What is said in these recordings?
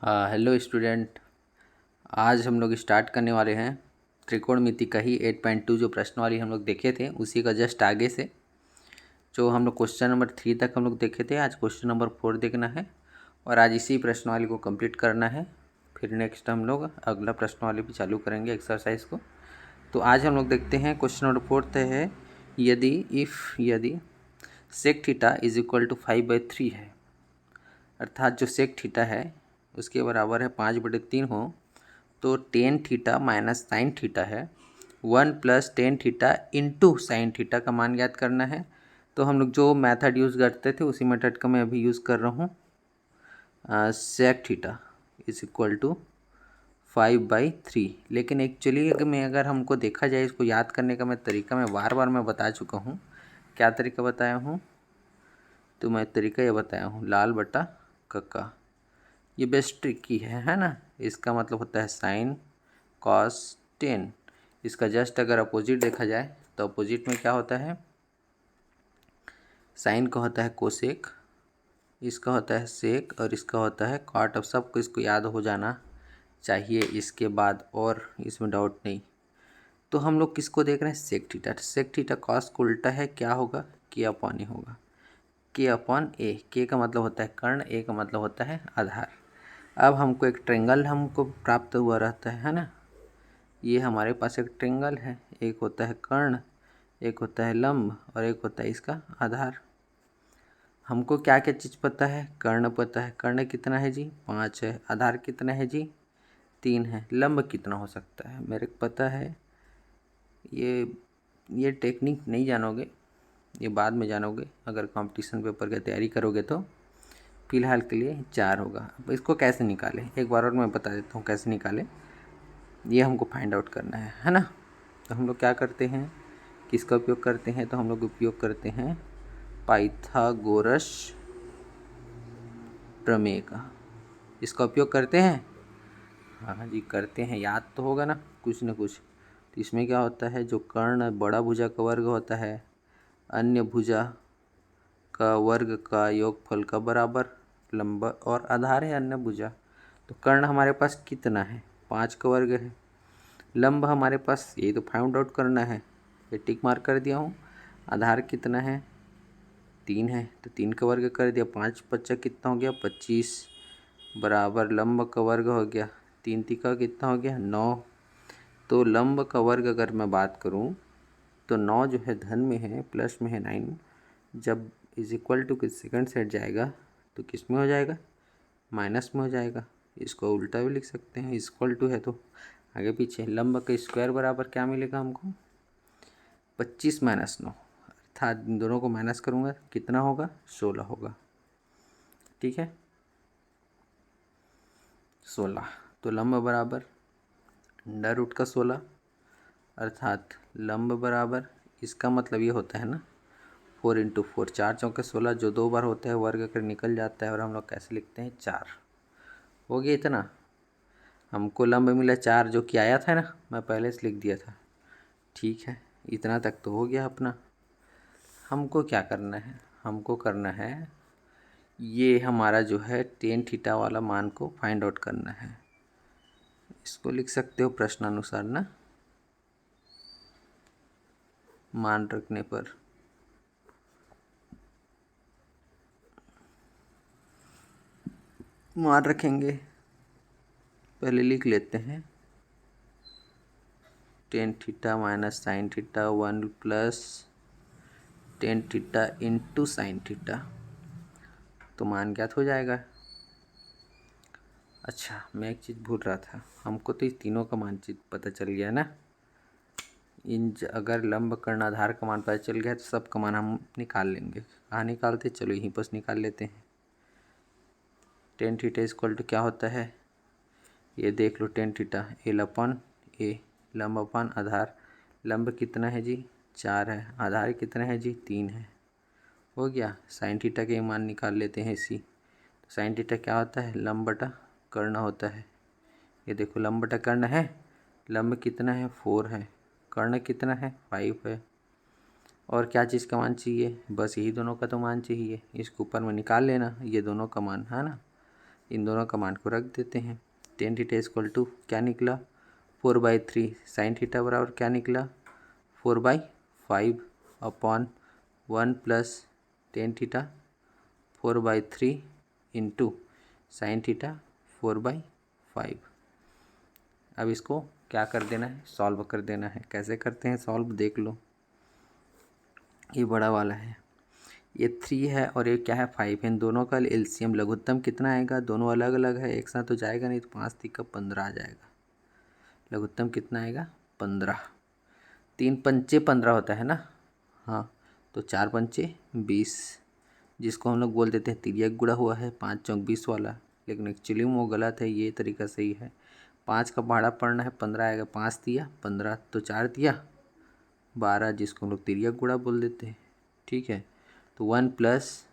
Hello student. आज हम लोग स्टार्ट करने वाले हैं त्रिकोणमिति का ही 8.2 जो प्रश्न वाली हम लोग देखे थे उसी का जस्ट आगे से जो हम लोग क्वेश्चन नंबर 3 तक हम लोग देखे थे। आज क्वेश्चन नंबर 4 देखना है और आज इसी प्रश्न वाली को कंप्लीट करना है। फिर नेक्स्ट हम लोग अगला प्रश्न वाली भी चालू करेंगे एक्सरसाइज को। तो आज हम लोग देखते हैं क्वेश्चन नंबर 4 है यदि sec theta is equal to 5/3 है, अर्थात जो सेक थीटा है उसके बराबर है 5/3 हो, तो tan theta minus sine theta है 1 plus tan theta into sine theta का मान ज्ञात करना है। तो हम लोग जो मेथड यूज़ करते थे उसी मेथड का मैं अभी यूज़ कर रहा हूँ। Sec theta is equal to 5/3। लेकिन एक्चुअली अगर हमको देखा जाए इसको याद करने का तरीका मैं बार बार बता चुका हूँ। क्या तरीका बताया हूँ? तो मैं तरीका ये बताया हूँ लाल बटा कक्का। ये बेस्ट ट्रिकी है ना। इसका मतलब होता है साइन कॉस टेन। इसका जस्ट अगर अपोजिट देखा जाए तो अपोजिट में क्या होता है? साइन का होता है कोसेक, इसका होता है सेक और इसका होता है कॉट। अब सबको इसको याद हो जाना चाहिए इसके बाद, और इसमें डाउट नहीं। तो हम लोग किसको देख रहे हैं? Sec theta. Sec theta cos को उल्टा है, क्या होगा? के अपॉन ए होगा। के अपॉन ए। के का मतलब होता है कर्ण, ए का मतलब होता है आधार। अब हमको एक ट्रेंगल हमको प्राप्त हुआ रहता है ना। ये हमारे पास एक ट्रेंगल है, एक होता है कर्ण, एक होता है लंब और एक होता है इसका आधार। हमको क्या क्या चीज़ पता है? कर्ण पता है। कर्ण कितना है जी? 5 है। आधार कितना है जी? 3 है। लंब कितना हो सकता है मेरे को पता है। ये टेक्निक नहीं जानोगे, ये बाद में जानोगे अगर कंपटीशन पेपर की तैयारी करोगे तो। फिलहाल के लिए 4 होगा। अब इसको कैसे निकालें एक बार और मैं बता देता हूँ कैसे निकालें। ये हमको फाइंड आउट करना है ना। तो हम लोग क्या करते हैं, किसका उपयोग करते हैं? तो हम लोग उपयोग करते हैं पाइथागोरस प्रमेय का। इसका उपयोग करते हैं। हाँ जी करते हैं, याद तो होगा ना कुछ न कुछ। तो इसमें क्या होता है, जो कर्ण बड़ा भुजा का वर्ग होता है अन्य भुजा का वर्ग का योगफल का बराबर, लंब और आधार है अन्य भुजा। तो कर्ण हमारे पास कितना है? 5 का वर्ग है। लंब हमारे पास, ये तो फाइंड आउट करना है, ये टिक मार्क कर दिया हूँ। आधार कितना है? 3 है, तो 3 का वर्ग कर दिया। 5 पच्चा कितना हो गया? 25 बराबर लंब का वर्ग हो गया 3 तिका कितना हो गया? 9। तो लंब का वर्ग अगर मैं बात करूँ तो 9 जो है धन में है, प्लस में है 9। जब इज इक्वल टू किस सेकंड सेट जाएगा तो किस में हो जाएगा? माइनस में हो जाएगा। इसको उल्टा भी लिख सकते हैं, इक्वल टू है तो आगे पीछे। लंब का स्क्वायर बराबर क्या मिलेगा हमको? 25 माइनस 9, अर्थात इन दोनों को माइनस करूँगा कितना होगा? 16 होगा। ठीक है 16। तो लंब बराबर अंडर रूट का 16, अर्थात लंब बराबर, इसका मतलब ये होता है ना 4 इंटू 4, 4 चौके 16, जो 2 बार होता है वर्ग कर निकल जाता है और हम लोग कैसे लिखते हैं? 4 हो गया। इतना हमको लंब मिला 4 जो कि आया था ना, मैं पहले से लिख दिया था। ठीक है इतना तक तो हो गया अपना। हमको क्या करना है? हमको करना है ये हमारा जो है टेन थीटा वाला मान को फाइंड आउट करना है। इसको लिख सकते हो प्रश्नानुसार ना, मान रखने पर। मान रखेंगे, पहले लिख लेते हैं tan theta minus sine theta 1 plus tan theta into sine theta, तो मान ज्ञात हो जाएगा। अच्छा मैं एक चीज़ भूल रहा था, हमको तो इस तीनों का मान चीज पता चल गया ना। अगर लंब कर्ण आधार का मान पता चल गया तो सब का मान हम निकाल लेंगे। कहाँ निकालते? चलो यहीं पर निकाल लेते हैं। टेन थीटा इक्वल टू क्या होता है? ये देख लो, टेन थीटा एल अपन ए, लंब अपन आधार। लंब कितना है जी? 4 है। आधार कितना है जी? 3 है। हो गया। साइन थीटा के मान निकाल लेते हैं इसी। तो साइन थीटा क्या होता है? लंब बटा कर्ण होता है। ये देखो लंब बटा कर्ण है। लंब कितना है? 4 है। कर्ण कितना है? 5 है। और क्या चीज़ का मान चाहिए? बस यही दोनों का तो मान चाहिए। इसको ऊपर में निकाल लेना, ये दोनों का मान है ना। इन दोनों कमांड को रख देते हैं। टेन थीटा इक्वल टू क्या निकला 4/3, साइन थीटा बराबर क्या निकला 4/5 upon 1 plus tan theta 4/3 into sine theta 4/5। अब इसको क्या कर देना है, सॉल्व कर देना है। कैसे करते हैं सॉल्व देख लो। ये बड़ा वाला है, ये 3 है और ये क्या है 5 है। इन दोनों का एलसीएम लघुत्तम कितना आएगा, दोनों अलग अलग है, एक साथ तो जाएगा नहीं, तो 5 3 15 आ जाएगा। लघुत्तम कितना आएगा 15। 3 पंचे 15 होता है ना, हाँ, तो 4 पंचे 20, जिसको हम लोग बोल देते हैं तिर्यक गुणा हुआ है 5 चौक 20 वाला, लेकिन एक्चुअली वो गलत है, ये तरीका सही है। 5 का भाड़ा पड़ना है 15 आएगा, 5 दिया 15, तो 4 दिया 12, जिसको हम लोग तिर्यक गुणा बोल देते हैं। ठीक है, तो 1 प्लस,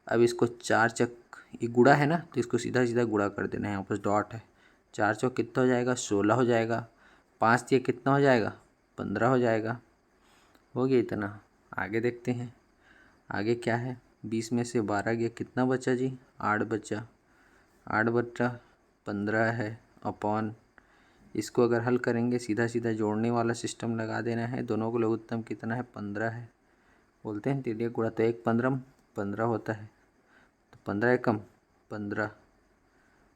अब इसको 4 चक, ये गुणा है ना, तो इसको सीधा सीधा गुणा कर देना है, यहाँ पर डॉट है। 4 चौक कितना हो जाएगा 16 हो जाएगा, 5 दिया कितना हो जाएगा 15 हो जाएगा। हो गया इतना। आगे देखते हैं, आगे क्या है। 20 में से 12 गया, कितना बचा जी 8 बचा, 8 बचा 15 है अपॉन, इसको अगर हल करेंगे सीधा सीधा जोड़ने वाला सिस्टम लगा देना है। दोनों को लघुत्तम कितना है 15 है, बोलते हैं तिर्यक गुणा, तो 1 15 15 होता है, तो 15 एकम 15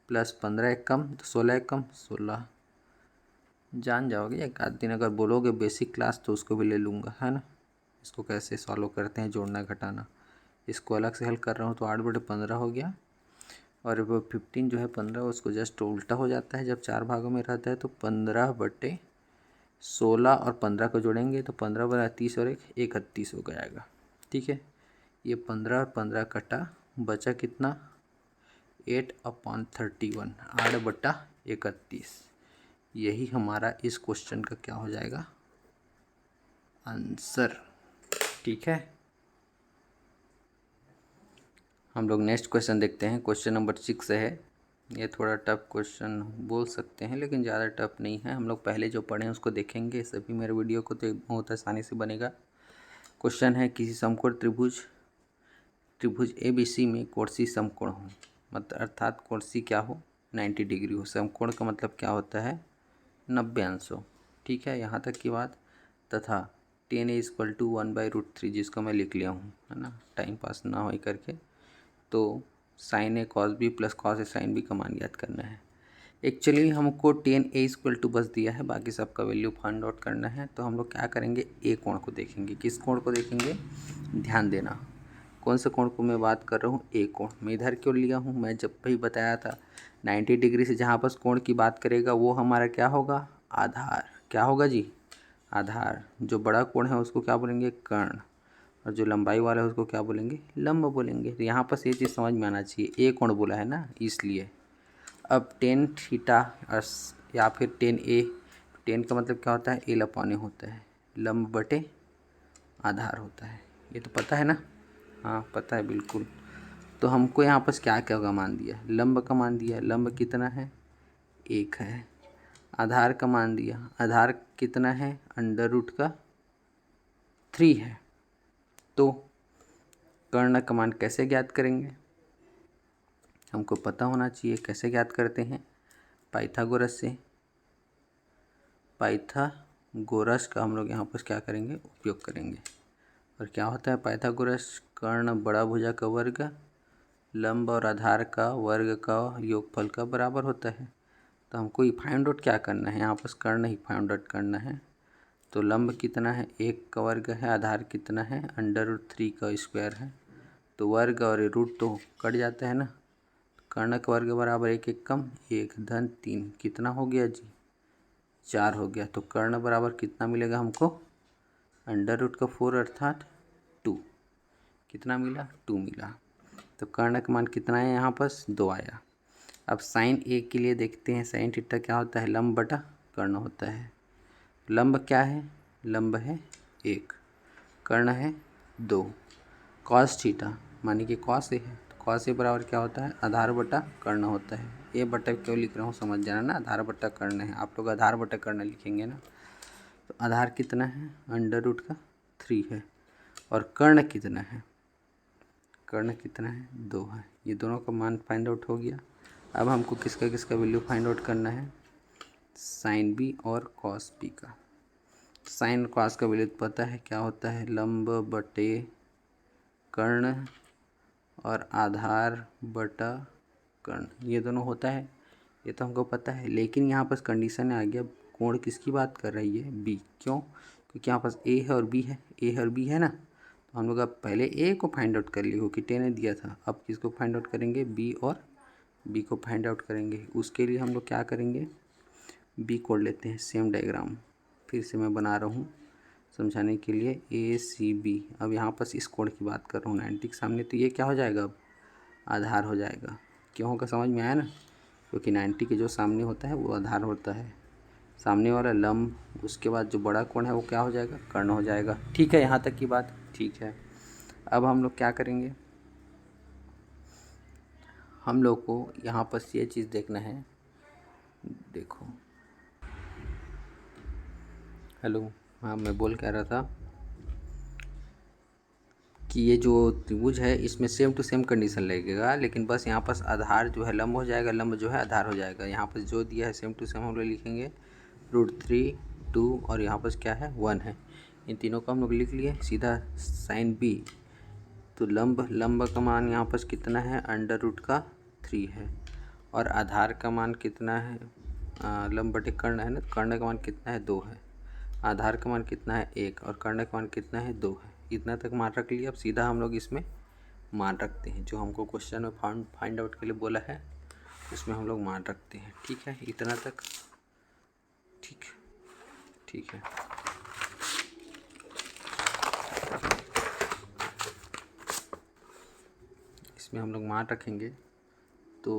प्लस 15 एकम तो 16 एकम 16। जान जाओगे, एक आध दिन अगर बोलोगे बेसिक क्लास तो उसको भी ले लूँगा, है ना। इसको कैसे सॉल्व करते हैं, जोड़ना घटाना, इसको अलग से हल कर रहा हूँ, तो 8/15 हो गया। और वो 15 जो है 15, उसको जस्ट उल्टा हो जाता है जब 4 भागों में रहता है, तो 15/16 और 15 को जोड़ेंगे तो 15 बना 30 और 1 31 हो जाएगा। ठीक है, ये 15 और 15 कटा, बचा कितना 8/31, 8/31। यही हमारा इस क्वेश्चन का क्या हो जाएगा आंसर। ठीक है, हम लोग नेक्स्ट क्वेश्चन देखते हैं। क्वेश्चन नंबर 6 है। ये थोड़ा टफ क्वेश्चन बोल सकते हैं, लेकिन ज़्यादा टफ नहीं है। हम लोग पहले जो पढ़े हैं उसको देखेंगे सभी मेरे वीडियो को, तो बहुत आसानी से बनेगा। क्वेश्चन है, किसी समकोण त्रिभुज ABC में कोणसी समकोण हो, मतलब अर्थात कोणसी क्या हो 90 डिग्री हो। समकोण का मतलब क्या होता है 90 अंश हो। ठीक है, यहाँ तक की बात। तथा tan A = 1/√3, जिसको मैं लिख लिया हूँ, है ना, टाइम पास ना हो करके। तो sin A cos B plus cos A sin B का मान ज्ञात करना है। एक्चुअली हमको tan A = बस दिया है, बाकी सबका वैल्यू फाइंड आउट करना है। तो हम लोग क्या करेंगे, ए कोण को देखेंगे। किस कोण को देखेंगे, ध्यान देना कौन सा कोण को मैं बात कर रहा हूँ, ए कोण। मैं इधर क्यों लिया हूँ, मैं जब भी बताया था 90 डिग्री से जहाँ पर कोण की बात करेगा वो हमारा क्या होगा, आधार। क्या होगा जी, आधार। जो बड़ा कोण है उसको क्या बोलेंगे, कर्ण, और जो लंबाई वाला है उसको क्या बोलेंगे, लंब बोलेंगे। तो यहाँ पर ये चीज़ समझ में आना चाहिए, ए कोण बोला है ना इसलिए। अब tan थीटा या फिर tan A, tan का मतलब क्या होता है, A/A होता है, लंब बटे आधार होता है। ये तो पता है ना, हाँ पता है बिल्कुल। तो हमको यहाँ पर क्या क्या का मान दिया, लंब का मान दिया, लंब कितना है 1 है। आधार का मान दिया, आधार कितना है √3 है। तो कर्ण का मान कैसे ज्ञात करेंगे, हमको पता होना चाहिए। कैसे ज्ञात करते हैं, पाइथागोरस से। पाइथागोरस का हम लोग यहाँ पर क्या करेंगे, उपयोग करेंगे। और क्या होता है पाइथागोरस, कर्ण बड़ा भुजा का वर्ग लंब और आधार का वर्ग का योगफल का बराबर होता है। तो हमको ये फाइंड आउट क्या करना है, यहाँ पर कर्ण ही फाइंड आउट करना है। तो लंब कितना है 1 का वर्ग है, आधार कितना है √3 का स्क्वायर है। तो वर्ग और रूट तो कट जाता है ना, कर्ण का वर्ग बराबर 1 1 कम 1 धन 3, कितना हो गया जी 4 हो गया। तो कर्ण बराबर कितना मिलेगा हमको √4 अर्थात 2, कितना मिला 2 मिला। तो कर्ण का मान कितना है यहाँ पर 2 आया। अब साइन ए के लिए देखते हैं, साइन थीटा क्या होता है, लंब बटा कर्ण होता है। लंब क्या है, लंब है 1, कर्ण है 2। कॉस थीटा मानी कि कॉस ए है, तो कॉस ए बराबर क्या होता है, आधार बटा कर्ण होता है। ए बटा क्यों लिख रहा हूँ समझ जाना ना, आधार बटा कर्ण है, आप लोग आधार बटा कर्ण लिखेंगे ना। तो आधार कितना है √3 है, और कर्ण कितना है, कर्ण कितना है 2 है। ये दोनों का मान फाइंड आउट हो गया। अब हमको किसका किसका वैल्यू फाइंड आउट करना है, साइन बी और कॉस बी का। साइन कॉस का वैल्यू पता है क्या होता है, लंब बटे कर्ण और आधार बटा कर्ण, ये दोनों होता है, ये तो हमको पता है। लेकिन यहाँ पर कंडीशन आ गया, कोण किसकी बात कर रही है, बी। क्यों, क्योंकि यहाँ पास ए है और बी है, ए है और बी है ना, तो हम लोग अब पहले ए को फाइंड आउट कर लिए, क्योंकि टेन ने दिया था। अब किसको फाइंड आउट करेंगे, बी, और बी को फाइंड आउट करेंगे। उसके लिए हम लोग क्या करेंगे, बी कोड लेते हैं। सेम डायग्राम फिर से मैं बना रहा हूँ समझाने के लिए, ए सी बी। अब यहाँ पर इस कोण की बात कर रहा हूँ 90 के सामने, तो ये क्या हो जाएगा, अब आधार हो जाएगा। क्यों होगा, समझ में आया ना, क्योंकि 90 के जो सामने होता है वो आधार होता है, सामने वाला लंब, उसके बाद जो बड़ा कोण है वो क्या हो जाएगा, कर्ण हो जाएगा। ठीक है, यहाँ तक की बात ठीक है। अब हम लोग क्या करेंगे, हम लोग को यहाँ पर ये चीज़ देखना है, देखो, हेलो, हाँ मैं बोल कह रहा था कि ये जो त्रिभुज है इसमें सेम टू सेम कंडीशन लगेगा, लेकिन बस यहाँ पर आधार जो है लंब हो जाएगा, लंब जो है आधार हो जाएगा। यहाँ पर जो दिया है सेम टू सेम हम लोग लिखेंगे, √3, 2 और यहाँ पर क्या है 1 है। इन तीनों को हम लोग लिख लिए। सीधा साइन बी, तो लंब का मान यहाँ पर कितना है, √3 है, और आधार का मान कितना है, लंब बटे कर्ण है ना, कर्ण का मान कितना है 2 है, आधार का मान कितना है 1, और कर्ण का मान कितना है 2 है। इतना तक मान रख लिया। अब सीधा हम लोग इसमें मान रखते हैं, जो हमको क्वेश्चन में फाइंड आउट के लिए बोला है उसमें हम लोग मान रखते हैं। ठीक है, इतना तक ठीक ठीक है। इसमें हम लोग मान रखेंगे तो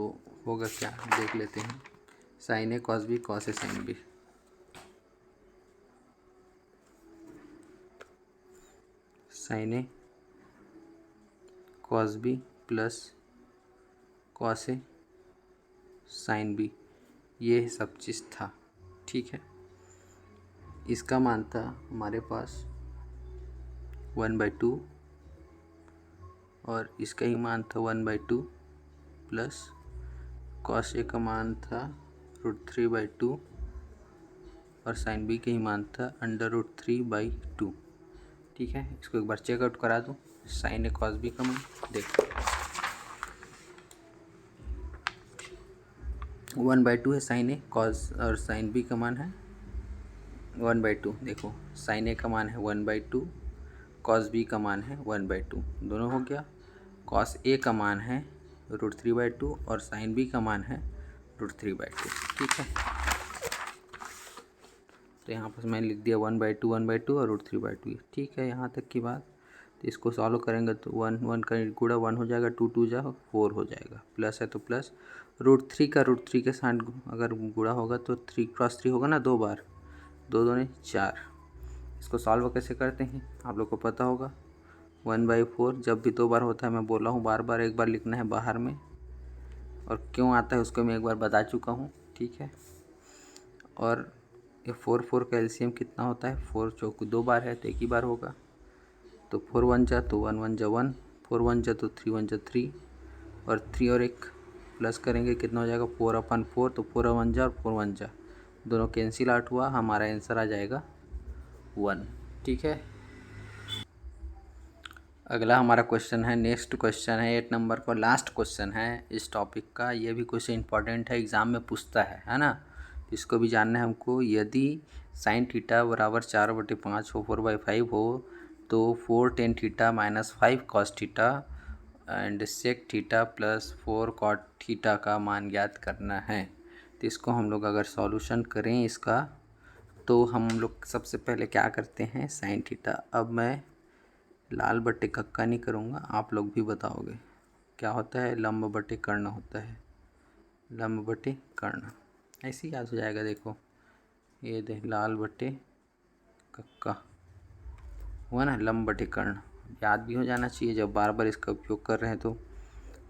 होगा क्या, देख लेते हैं। Sign A cos B, cos A sine B, sign A cos B plus cos A sine B, ये सब चीज़ था। ठीक है, इसका मान था हमारे पास 1/2, और इसका ही मान था 1/2 प्लस कॉस ए का मान था √3/2, और साइन बी का ही मान था √3/2। ठीक है, इसको एक बार चेकआउट करा दो। साइन ए कॉस बी का मान देखो 1/2 है, साइन ए कॉस, और साइन बी का मान है 1/2। देखो साइन ए का मान है 1/2, कॉस बी का मान है 1/2, दोनों हो गया। कॉस ए का मान है √3/2 और साइन बी का मान है √3/2। ठीक है, तो यहाँ पर मैंने लिख दिया 1/2 1/2 और √3/2। ठीक है, यहाँ तक की बात। तो इसको सॉल्व करेंगे तो 1 का गुणा 1 हो जाएगा, 2 2 जा 4 हो जाएगा, प्लस है तो प्लस, √3 का √3 के साथ अगर गुणा होगा तो 3 × 3 होगा ना, 2 बार, 2 दूनी 4। इसको सॉल्व कैसे करते हैं आप लोग को पता होगा, 1/4 जब भी 2 बार होता है, मैं बोला हूँ बार बार, एक बार लिखना है बाहर में, और क्यों आता है उसको मैं एक बार बता चुका हूँ। ठीक है, और ये 4 का एलसीएम कितना होता है, 4 चौक 2 बार है तो एक ही बार होगा, तो 4 1 जा तो 1 1 जा 1, 4 1 जा तो 3 1 जा 3, और 3 और 1 प्लस करेंगे कितना हो जाएगा 4/4, तो 4 1 जा और 4 1 जा, दोनों कैंसिल आउट हुआ, हमारा आंसर आ जाएगा 1। ठीक है, अगला हमारा क्वेश्चन है, नेक्स्ट क्वेश्चन है 8 नंबर का, लास्ट क्वेश्चन है इस टॉपिक का। ये भी क्वेश्चन इंपॉर्टेंट है, एग्ज़ाम में पूछता है ना, इसको भी जानना है हमको। यदि साइन थीटा बराबर 4/5 हो, 4/5 हो, तो 4 tan theta minus 5 cos theta and sec theta plus 4 cot theta का मान ज्ञात करना है। तो इसको हम लोग अगर सॉल्यूशन करें इसका, तो हम लोग सबसे पहले क्या करते हैं, साइन थीटा। अब मैं लाल बट्टे कक्का नहीं करूँगा, आप लोग भी बताओगे क्या होता है, लंब बटे कर्ण होता है, लंब बटे कर्ण, ऐसे ही याद हो जाएगा। देखो ये देख, लाल बटे कक्का हुआ ना, लंब बटे कर्ण, याद भी हो जाना चाहिए जब बार बार इसका उपयोग कर रहे हैं। तो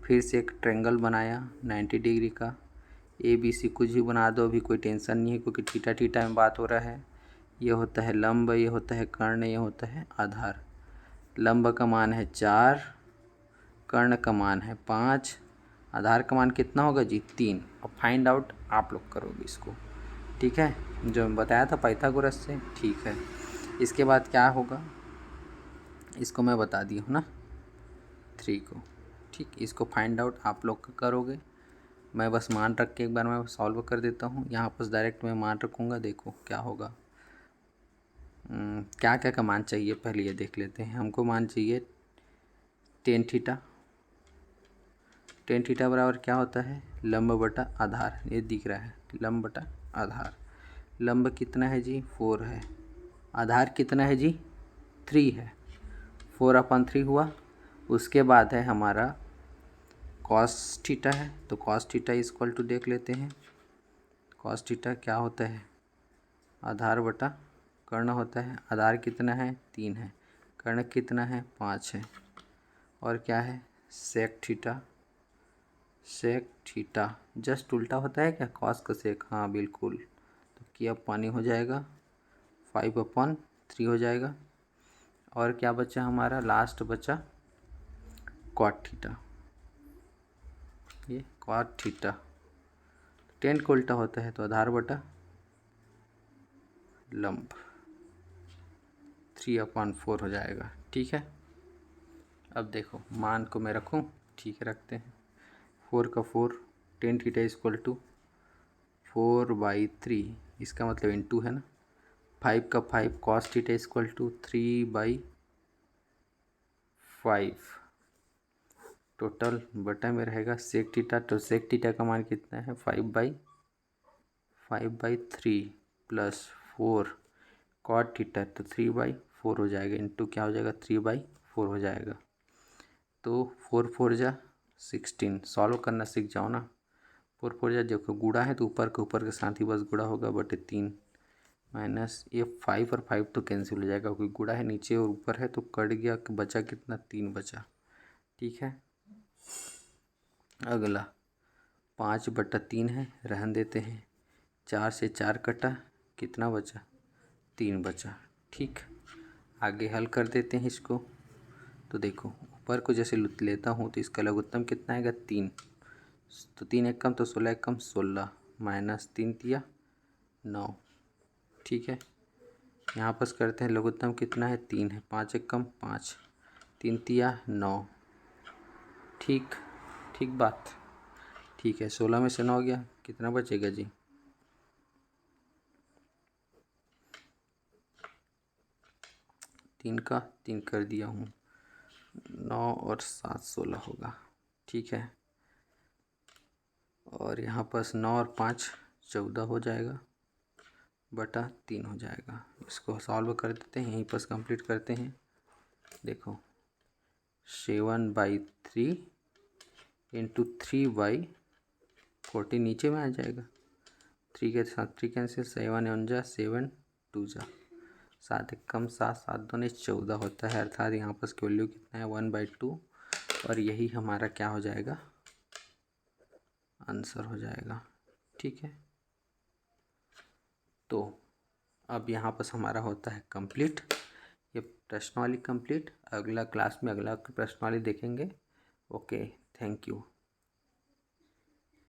फिर से एक ट्रायंगल बनाया 90 डिग्री का, ABC कुछ भी बना दो, अभी कोई टेंशन नहीं है, क्योंकि थीटा थीटा में बात हो रहा है। ये होता है लंब, ये होता है कर्ण, ये होता है आधार। लंब का मान है 4, कर्ण का मान है 5, आधार का मान कितना होगा जी 3। और फाइंड आउट आप लोग करोगे इसको, ठीक है, जो मैं बताया था पाइथागोरस से, ठीक है। इसके बाद क्या होगा इसको मैं बता दी हूँ ना 3 को, ठीक। इसको फाइंड आउट आप लोग करोगे, मैं बस मान रख के एक बार मैं सॉल्व कर देता हूँ। यहाँ पर डायरेक्ट मैं मान रखूँगा, देखो क्या होगा। क्या क्या का मान चाहिए पहले ये देख लेते हैं। हमको मान चाहिए टेन थीटा। टेन थीटा बराबर क्या होता है, लंब बटा आधार। ये दिख रहा है लंब बटा आधार। लंब कितना है जी 4 है, आधार कितना है जी 3 है, 4/3 हुआ। उसके बाद है हमारा कॉस थीटा है, तो कॉस थीटा इक्वल टू देख लेते हैं। कॉस थीटा क्या होता है, आधार बटा कर्ण होता है। आधार कितना है 3 है, कर्ण कितना है 5 है। और क्या है sec theta. Sec theta just उल्टा होता है क्या कॉस का सेक, हाँ बिल्कुल। तो क्या पानी हो जाएगा 5/3 हो जाएगा। और क्या बचा हमारा, लास्ट बचा कॉट थीटा। ये कॉट थीटा टेन को उल्टा होता है, तो आधार बटा लंब 3/4 हो जाएगा, ठीक है। अब देखो मान को मैं रखूँ, ठीक है रखते हैं। 4 का 4, टेन थीटा इक्वल टू 4/3, इसका मतलब इंटू है ना। 5 का 5, cos theta equal to 3/5, total बटा में रहेगा सेक थीटा। तो सेक थीटा का मान कितना है 5/3 प्लस 4 कॉट थीटा, तो 3/4 हो जाएगा, इंटू क्या हो जाएगा 3/4 हो जाएगा। तो 4 जा 16, सॉल्व करना सीख जाओ ना। 4 जा देखो गुड़ा है तो ऊपर के साथ ही बस गुड़ा होगा, बटे 3 माइनस ये 5 और 5 तो कैंसिल हो जाएगा क्योंकि गुड़ा है नीचे और ऊपर है तो कट गया, बचा कितना 3 बचा, ठीक है। अगला 5/3 है, रहन देते हैं। 4 से 4 कटा, कितना बचा 3 बचा, ठीक। आगे हल कर देते हैं इसको। तो देखो ऊपर को जैसे लेता हूँ तो इसका लघुत्तम कितना आएगा 3, तो 3 एक कम तो 16 एक कम 16, माइनस 3 तिया 9, ठीक है। यहाँ पर करते हैं लघुत्तम कितना है 3 है, 5 एक कम 5, 3 तिया 9, ठीक ठीक बात, ठीक है। 16 में से 9 गया, कितना बचेगा जी 3 का 3 कर दिया हूँ, 9 और 7 16 होगा, ठीक है। और यहाँ पर 9 और 5 14 हो जाएगा, बटा 3 हो जाएगा। इसको सॉल्व कर देते हैं, यहीं पर कंप्लीट करते हैं। देखो 7/3 इंटू 3/14 नीचे में आ जाएगा, 3 के साथ 3 कैंसिल, 7 1 जा 7 2 जा 7 एक कम 7, 7 2 14 होता है, अर्थात यहाँ पर इसकी वैल्यू कितना है 1/2। और यही हमारा क्या हो जाएगा आंसर हो जाएगा, ठीक है। तो अब यहाँ पर हमारा होता है कंप्लीट, ये प्रश्नावली कंप्लीट। अगला क्लास में अगला प्रश्नावली देखेंगे। Okay, thank you.